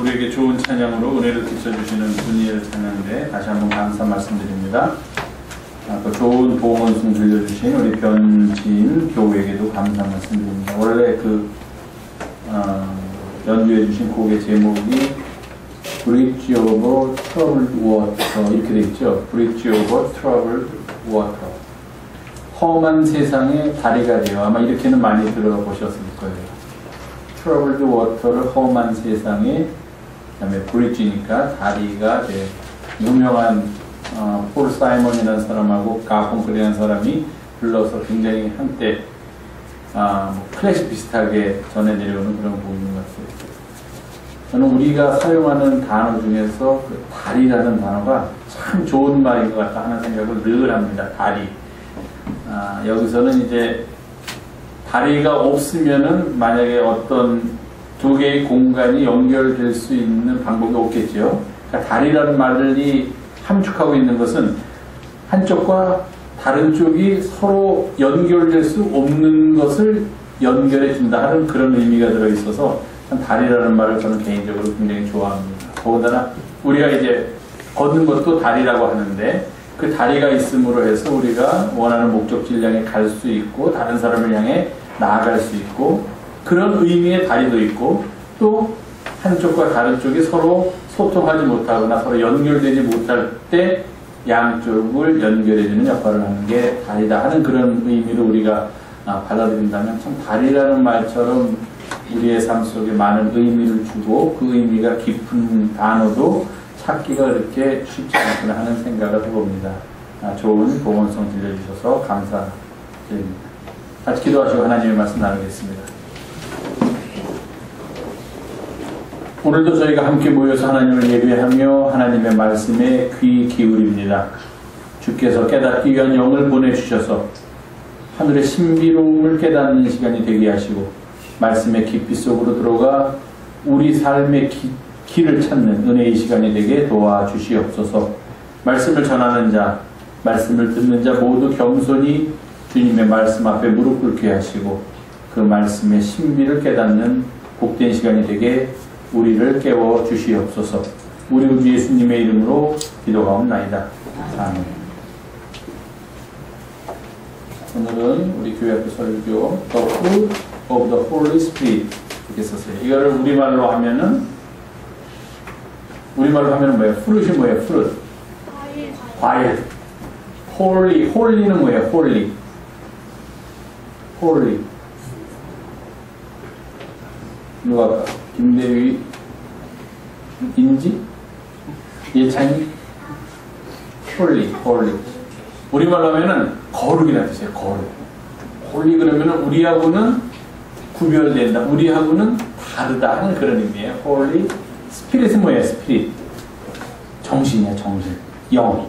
우리에게 좋은 찬양으로 은혜를 비춰주시는 분이엘 찬양대 다시 한번 감사 말씀드립니다. 또 좋은 보험원송 들려주신 우리 변진 교우에게도 감사 말씀드립니다. 원래 연주해주신 곡의 제목이 Bridge over Troubled Water 이렇게 되어 있죠. Bridge over Troubled Water. 험한 세상에 다리가 돼요. 아마 이렇게는 많이 들어보셨을 거예요. Troubled Water를 험한 세상에, 그 다음에 Bridge니까 다리가 돼. 유명한 폴 사이먼이라는 사람하고 가펑클이라는 사람이 불러서 굉장히 한때 클래식 비슷하게 전해 내려오는 그런 곡인 것 같아요. 저는 우리가 사용하는 단어 중에서 그 다리라는 단어가 참 좋은 말인 것 같다 하는 생각을 늘 합니다. 다리. 여기서는 이제 다리가 없으면은 만약에 어떤 두 개의 공간이 연결될 수 있는 방법이 없겠죠. 그러니까 다리라는 말이 함축하고 있는 것은 한쪽과 다른 쪽이 서로 연결될 수 없는 것을 연결해 준다 하는 그런 의미가 들어있어서 다리라는 말을 저는 개인적으로 굉장히 좋아합니다. 더군다나 우리가 이제 걷는 것도 다리라고 하는데 그 다리가 있음으로 해서 우리가 원하는 목적지를 향해 갈 수 있고 다른 사람을 향해 나아갈 수 있고 그런 의미의 다리도 있고 또 한쪽과 다른 쪽이 서로 소통하지 못하거나 서로 연결되지 못할 때 양쪽을 연결해주는 역할을 하는 게 다리다 하는 그런 의미로 우리가 받아들인다면 참 다리라는 말처럼 우리의 삶 속에 많은 의미를 주고 그 의미가 깊은 단어도 찾기가 그렇게 쉽지 않구나 하는 생각을 해봅니다. 좋은 봉헌성 들려주셔서 감사드립니다. 같이 기도하시고 하나님의 말씀 나누겠습니다. 오늘도 저희가 함께 모여서 하나님을 예배하며 하나님의 말씀에 귀 기울입니다. 주께서 깨닫기 위한 영을 보내주셔서 하늘의 신비로움을 깨닫는 시간이 되게 하시고 말씀의 깊이 속으로 들어가 우리 삶의 길을 찾는 은혜의 시간이 되게 도와주시옵소서. 말씀을 전하는 자, 말씀을 듣는 자 모두 겸손히 주님의 말씀 앞에 무릎 꿇게 하시고 그 말씀의 신비를 깨닫는 복된 시간이 되게 우리를 깨워 주시옵소서. 우리 구주 예수님의 이름으로 기도하옵나이다. 아멘. 오늘은 우리 교회 앞에 설교 The Fruit of the Holy Spirit 이렇게 썼어요. 이거를 우리말로 하면은 뭐예요? fruit이 뭐예요? fruit. 과일. holy는 뭐예요? holy. 누가 김대휘 인지? 예찬이? holy. 우리말로 하면은 거룩이라는 뜻이에요. 거룩. holy 그러면은 우리하고는 구별된다. 우리하고는 다르다 하는 그런 의미예요. holy. 스피릿은 뭐예요? 스피릿. 정신이야, 정신. 영.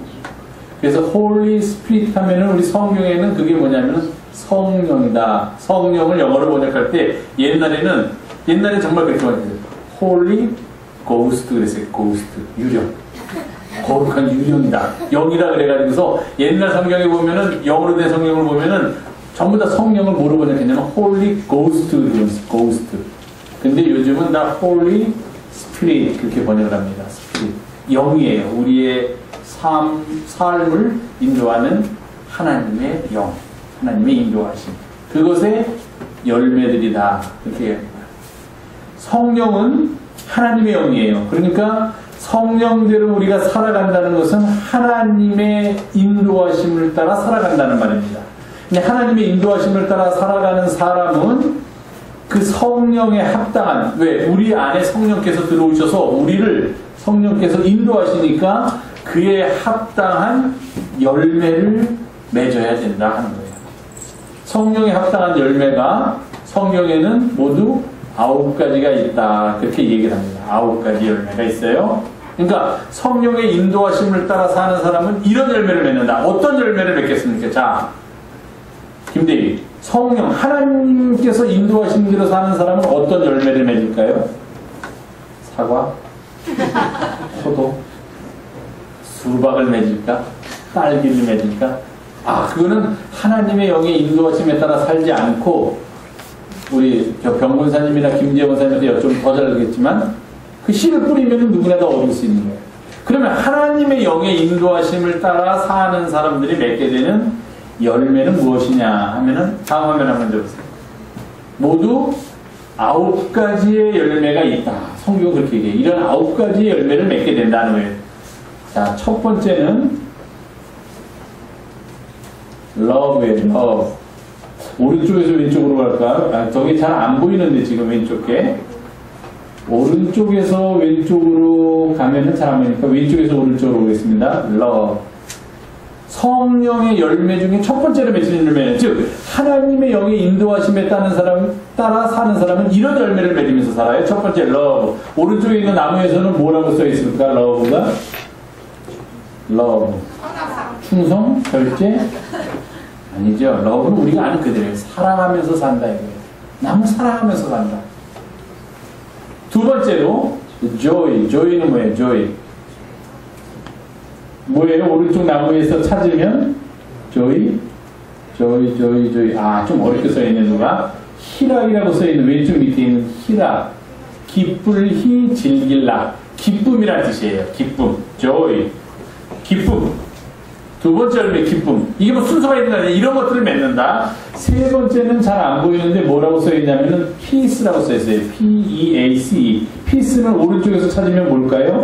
그래서 holy spirit 하면은 우리 성경에는 그게 뭐냐면은 성령이다. 성령을 영어로 번역할 때 옛날에 정말 그렇게 말했어요. Holy Ghost 그랬어요. Ghost. 유령. 거룩한 유령이다. 영이다 그래가지고서 옛날 성경에 보면은 영어로 된 성경을 보면은 전부 다 성령을 뭐로 번역했냐면 Holy Ghost 그랬어요. Ghost. 근데 요즘은 다 Holy Spirit 그렇게 번역을 합니다. Spirit. 영이에요. 우리의 삶을 인도하는 하나님의 영. 하나님의 인도하심. 그것의 열매들이다. 그렇게 성령은 하나님의 영이에요. 그러니까 성령대로 우리가 살아간다는 것은 하나님의 인도하심을 따라 살아간다는 말입니다. 근데 하나님의 인도하심을 따라 살아가는 사람은 그 성령에 합당한, 왜? 우리 안에 성령께서 들어오셔서 우리를 성령께서 인도하시니까 그에 합당한 열매를 맺어야 된다 하는 거예요. 성령에 합당한 열매가 성경에는 모두 9가지가 있다. 그렇게 얘기를 합니다. 9가지 열매가 있어요. 그러니까 성령의 인도하심을 따라 사는 사람은 이런 열매를 맺는다. 어떤 열매를 맺겠습니까? 자, 김대희. 성령, 하나님께서 인도하신 대로 사는 사람은 어떤 열매를 맺을까요? 사과? 포도? 수박을 맺을까? 딸기를 맺을까? 그거는 하나님의 영의 인도하심에 따라 살지 않고, 우리 병문사님이나 김재원 사님한테 여쭤보면 더 잘 알겠지만, 그 씨를 뿌리면 누구나 다 얻을 수 있는 거예요. 그러면 하나님의 영의 인도하심을 따라 사는 사람들이 맺게 되는 열매는 무엇이냐 하면은, 다음 화면 한번 줘보세요. 모두 9가지의 열매가 있다. 성경은 그렇게 얘기해요. 이런 9가지의 열매를 맺게 된다는 거예요. 자, 첫 번째는 love예요. love. 오른쪽에서 왼쪽으로 갈까? 저기 잘 안 보이는데 지금 왼쪽에. 오른쪽에서 왼쪽으로 가면은 잘 안 보이니까 왼쪽에서 오른쪽으로 오겠습니다. love. 성령의 열매 중에 첫 번째로 맺히는 열매는, 즉 하나님의 영의 인도하심에 따라 사는 사람은 이런 열매를 맺으면서 살아요. 첫 번째 love. 오른쪽에 있는 나무에서는 뭐라고 써 있습니까? love가 love. 충성, 절제? 아니죠. love는 우리가 아는 그대로예요. 사랑하면서 산다 이거예요. 나무 사랑하면서 산다. 두 번째로 joy. joy는 뭐예요? joy. 뭐예요? 오른쪽 나무에서 찾으면 joy. 좀 어렵게 써있는 누가? 희락이라고 써있는 왼쪽 밑에 있는 희락. 기쁠히 즐길라. 기쁨이라는 뜻이에요. 기쁨. joy. 기쁨. 두 번째 열매 기쁨. 이게 뭐 순서가 있는 거 아니에요. 이런 것들을 맺는다. 세 번째는 잘 안 보이는데 뭐라고 써있냐면은 peace라고 써있어요. P-E-A-C-E. peace는 오른쪽에서 찾으면 뭘까요?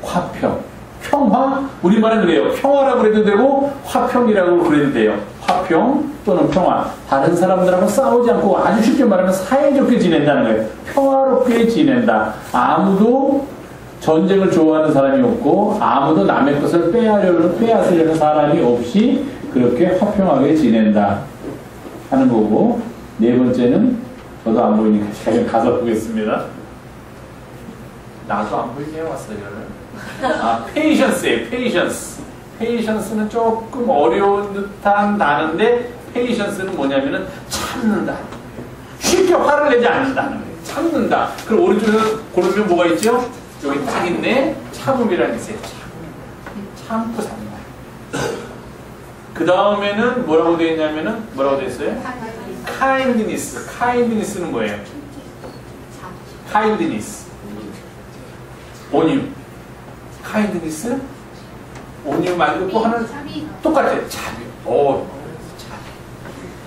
화평. 평화? 우리말은 그래요. 평화라고 그래도 되고 화평이라고 그래도 돼요. 화평 또는 평화. 다른 사람들하고 싸우지 않고 아주 쉽게 말하면 사이좋게 지낸다는 거예요. 평화롭게 지낸다. 아무도 전쟁을 좋아하는 사람이 없고 아무도 남의 것을 빼앗으려는 사람이 없이 그렇게 화평하게 지낸다 하는 거고, 네 번째는 저도 안 보이니까 제가 가서 보겠습니다. 나도 안 보이게 해왔어요. patience예요. patience는 조금 어려운 듯한 단어인데, patience는 뭐냐면은 참는다. 쉽게 화를 내지 않는다는 거예요. 참는다. 그럼 오른쪽에서 고르면 뭐가 있죠? 여기 딱 있네. 참음이라는 게 있어요. 참고 산다. 그 다음에는 뭐라고 되어 있냐면은, 뭐라고 되어 있어요? kindness는 뭐예요? kindness. 온유. kindness? 온유 말고 또 하나는 똑같아요. 자비.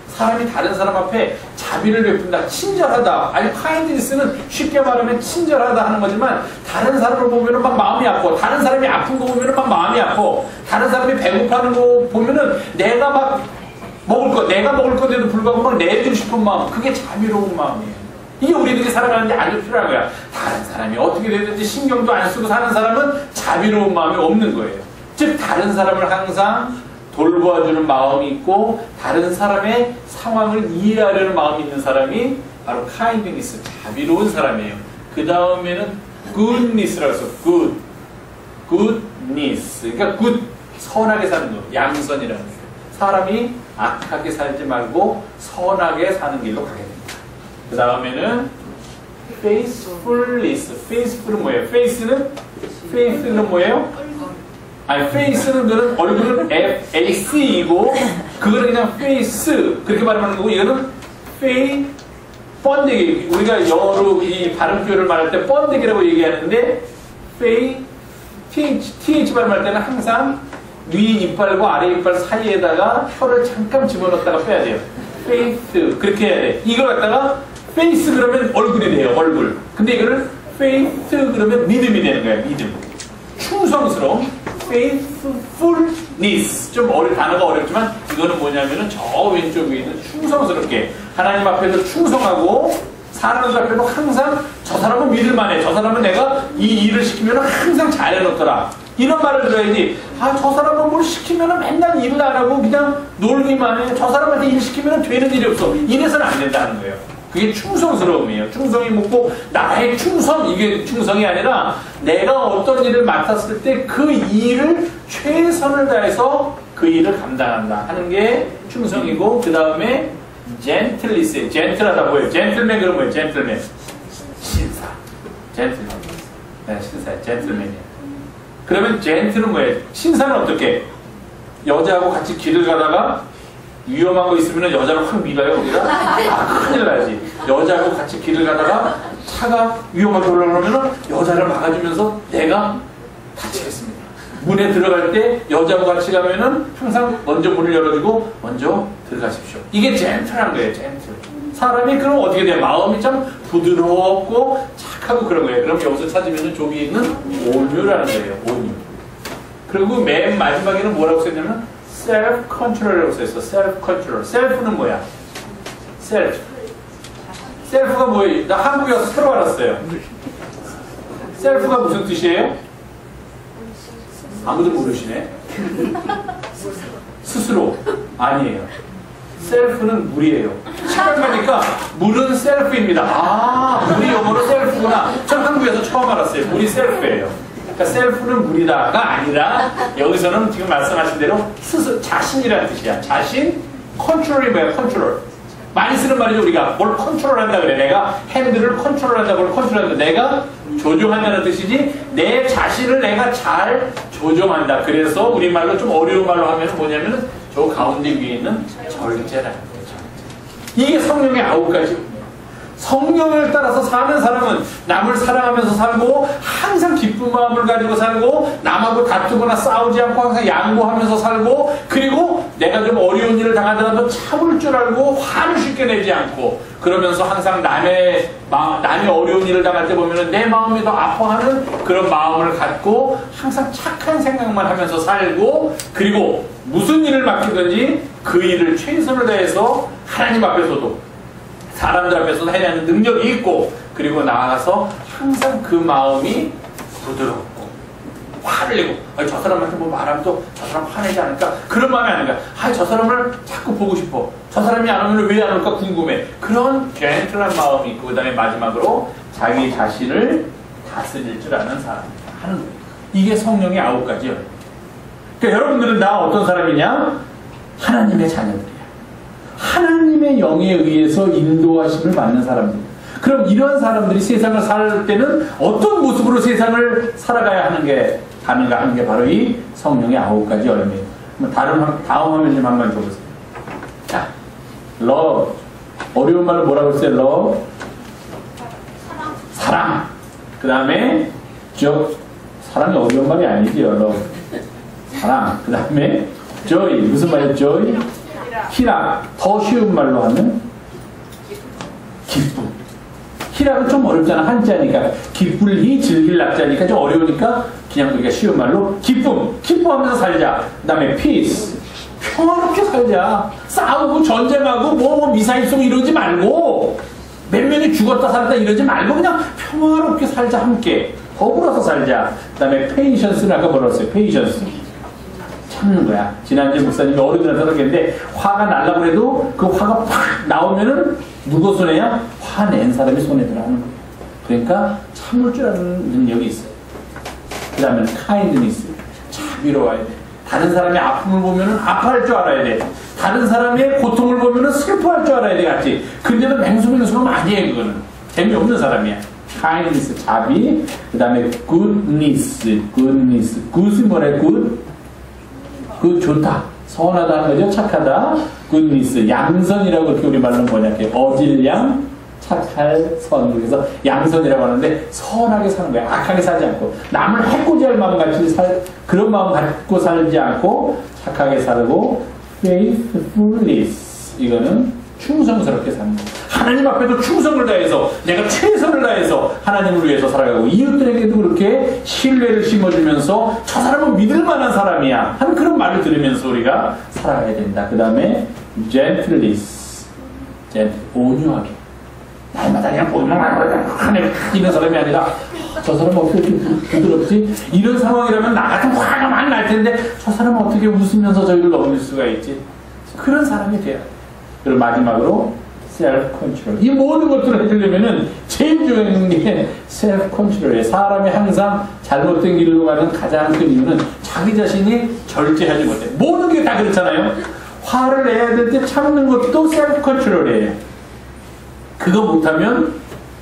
사람이 다른 사람 앞에 자비를 베푼다. 친절하다. 아니, kindness는 쉽게 말하면 친절하다 하는 거지만, 다른 사람을 보면은 막 마음이 아프고, 다른 사람이 아픈 거 보면은 막 마음이 아프고, 다른 사람이 배고파하는 거 보면은 내가 먹을 건데도 불구하고 막 내주고 싶은 마음. 그게 자비로운 마음이에요. 이게 우리들이 살아가는데 아주 필요한 거야. 다른 사람이 어떻게 되든지 신경도 안 쓰고 사는 사람은 자비로운 마음이 없는 거예요. 즉, 다른 사람을 항상 돌보아주는 마음이 있고, 다른 사람의 상황을 이해하려는 마음이 있는 사람이 바로 kindness, 자비로운 사람이에요. 그 다음에는 goodness라고 해서 goodness. 그러니까 good, 선하게 사는 거. 양선이라는 거예요. 사람이 악하게 살지 말고 선하게 사는 길로 가게 됩니다. 그 다음에는 faithfulness는 뭐예요? faith는 뭐예요? 아니, face는 그는 얼굴은 F-A-C이고, 그거는 그냥 face 그렇게 발음하는 거고, 이거는 번데기. 우리가 영어로 이 발음 표현을 말할 때 번데기라고 얘기하는데, TH 발음할 때는 항상 위 이빨과 아래 이빨 사이에다가 혀를 잠깐 집어넣었다가 빼야 돼요. faith 그렇게 해야 돼. 이걸 갖다가 face 그러면 얼굴이 돼요. 얼굴. 근데 이거를 faith 그러면 믿음이 되는 거예요. 믿음. 충성스러움. faithfulness. 좀 단어가 어렵지만 이거는 뭐냐면은 저 왼쪽에 있는 충성스럽게 하나님 앞에서 충성하고, 사람들 앞에도 항상 저 사람은 믿을만해. 저 사람은 내가 이 일을 시키면 항상 잘해놓더라. 이런 말을 들어야지. 저 사람은 뭘 시키면 맨날 일을 안 하고 그냥 놀기만 해. 저 사람한테 일 시키면 되는 일이 없어. 이래서는 안 된다는 거예요. 그게 충성스러움이에요. 충성이 묻고 나의 충성, 이게 충성이 아니라 내가 어떤 일을 맡았을 때 그 일을 최선을 다해서 그 일을 감당한다 하는 게 충성이고, 그 다음에 gentleness, gentle하다 뭐예요? gentleman 그럼 뭐예요? gentleman. 신사. gentleman. 네, 신사, gentleman이에요. 그러면 gentle는 뭐예요? 신사는 어떻게? 여자하고 같이 길을 가다가 위험한 거 있으면 여자를 확 밀어요, 우리가? 큰일 나지. 여자하고 같이 길을 가다가 차가 위험하게 올라오면 여자를 막아주면서 내가 다치겠습니다. 문에 들어갈 때 여자하고 같이 가면은 항상 먼저 문을 열어주고 먼저 들어가십시오. 이게 젠틀한 거예요, 젠틀. 사람이 그럼 어떻게 돼요? 마음이 참 부드럽고 착하고 그런 거예요. 그럼 여기서 찾으면 조기 있는 온유라는 거예요, 온유. 그리고 맨 마지막에는 뭐라고 썼냐면 self-control이라고 써있어. self-control. self는 뭐야? self. self가 뭐예요? 나 한국에 와서 새로 알았어요. self가 무슨 뜻이에요? 아무도 모르시네. 스스로. 아니에요. self는 물이에요. 시간 가니까 물은 self입니다. 아, 물이 영어로 self구나. 전 한국에서 처음 알았어요. 물이 self예요. 그러니까 self는 물이다가 아니라 여기서는 지금 말씀하신 대로 스스로 자신이라는 뜻이야. 자신, 컨트롤이 뭐야? 컨트롤. 많이 쓰는 말이죠. 우리가 뭘 컨트롤한다 그래. 내가 핸들을 컨트롤한다, 뭘 컨트롤한다. 내가 조종한다는 뜻이지 내 자신을 내가 잘 조종한다. 그래서 우리말로 좀 어려운 말로 하면 뭐냐면 저 가운데 위에 있는 절제라는 거예요. 이게 성령의 9가지. 성령을 따라서 사는 사람은 남을 사랑하면서 살고 항상 기쁜 마음을 가지고 살고 남하고 다투거나 싸우지 않고 항상 양보하면서 살고 그리고 내가 좀 어려운 일을 당하더라도 참을 줄 알고 화를 쉽게 내지 않고 그러면서 항상 남이 어려운 일을 당할 때 보면 내 마음이 더 아파하는 그런 마음을 갖고 항상 착한 생각만 하면서 살고 그리고 무슨 일을 맡기든지 그 일을 최선을 다해서 하나님 앞에서도 사람들 앞에서도 해내는 능력이 있고 그리고 나아가서 항상 그 마음이 부드럽고 화를 내고 저 사람한테 뭐 말하면 또 저 사람 화내지 않을까 그런 마음이 아닌가 저 사람을 자꾸 보고 싶어 저 사람이 안 오면 왜 안 올까 궁금해 그런 젠틀한 마음이 있고 그 다음에 마지막으로 자기 자신을 다스릴 줄 아는 사람 하는 거예요. 이게 성령의 9가지예요. 그러니까 여러분들은 나 어떤 사람이냐? 하나님의 자녀들이야. 하나님의 영에 의해서 인도하심을 받는 사람들. 그럼 이런 사람들이 세상을 살 때는 어떤 모습으로 세상을 살아가야 하는가 하는 게 바로 이 성령의 9가지 열매예요. 다음 화면 좀 한번 줘보세요. 자, love. 어려운 말로 뭐라고 했어요? love. 사랑. 그 다음에 사랑이 어려운 말이 아니지요. love. 사랑. 그 다음에 joy. 무슨 말이에요? joy? 희락. 더 쉬운 말로 하면 기쁨. 희락은 좀 어렵잖아. 한자니까. 기쁠히 즐길 낙자니까 좀 어려우니까 그냥 우리가 쉬운 말로 기쁨. 기뻐하면서 살자. 그 다음에 peace. 평화롭게 살자. 싸우고 전쟁하고 뭐 미사일 쏘고 이러지 말고 몇 명이 죽었다 살았다 이러지 말고 그냥 평화롭게 살자. 함께 더불어서 살자. 그 다음에 patience는 아까 뭐라고 했어요? patience. 참는 거야. 지난주에 목사님이 어른들한테 그랬는데 화가 날라고 해도 그 화가 팍 나오면은 누구 손해야? 화낸 사람이 손해더라는 거예요. 그러니까 참을 줄 아는 능력이 있어요. 그 다음에 kindness. 자비로워야 돼. 다른 사람의 아픔을 보면은 아파할 줄 알아야 돼. 다른 사람의 고통을 보면은 슬퍼할 줄 알아야 돼. 같이. 근데도 맹수맹수가 많이 해. 그거는. 재미없는 사람이야. kindness. 자비. 그 다음에 goodness. good이 뭐래? good 좋다. 선하다 하는 거죠. 착하다. goodness. 양선이라고 이렇게 우리말로 번역해. 어질량, 착할, 선. 그래서 양선이라고 하는데 선하게 사는 거야. 악하게 살지 않고. 남을 해코지할 마음 같이 그런 마음 갖고 살지 않고 착하게 살고 faithfulness. 이거는 충성스럽게 사는 거야. 하나님 앞에도 충성을 다해서 내가 최선을 다해서 하나님을 위해서 살아가고 이웃들에게도 그렇게 신뢰를 심어주면서 저 사람은 믿을 만한 사람이야 하는 그런 말을 들으면서 우리가 살아가야 된다. 그 다음에 gentleness. 온유하게. 날마다 그냥 보면 하늘 이런 사람이 아니라 저 사람은 어떻게 이렇게 부드럽지? 이런 상황이라면 나 같은 화가 많이 날 텐데 저 사람은 어떻게 웃으면서 저희를 넘길 수가 있지? 그런 사람이 돼야 돼. 그리고 마지막으로 self-control. 이 모든 것들을 해주려면은 제일 중요한 게 self-control이에요. 사람이 항상 잘못된 길로 가는 가장 큰 이유는 자기 자신이 절제하지 못해. 모든 게 다 그렇잖아요. 화를 내야 될 때 참는 것도 self-control이에요. 그거 못하면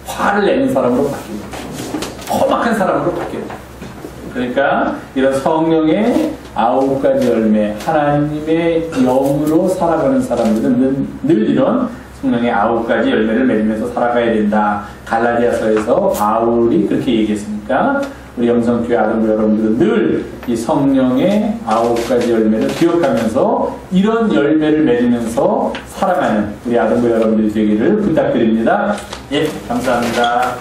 화를 내는 사람으로 바뀝니다. 험악한 사람으로 바뀌어요. 그러니까 이런 성령의 9가지 열매, 하나님의 영으로 살아가는 사람들은 늘 이런 성령의 9가지 열매를 맺으면서 살아가야 된다. 갈라디아서에서 바울이 그렇게 얘기했으니까 우리 영성교회 아동부 여러분들은 늘 이 성령의 9가지 열매를 기억하면서 이런 열매를 맺으면서 살아가는 우리 아동부 여러분들이 되기를 부탁드립니다. 예, 감사합니다.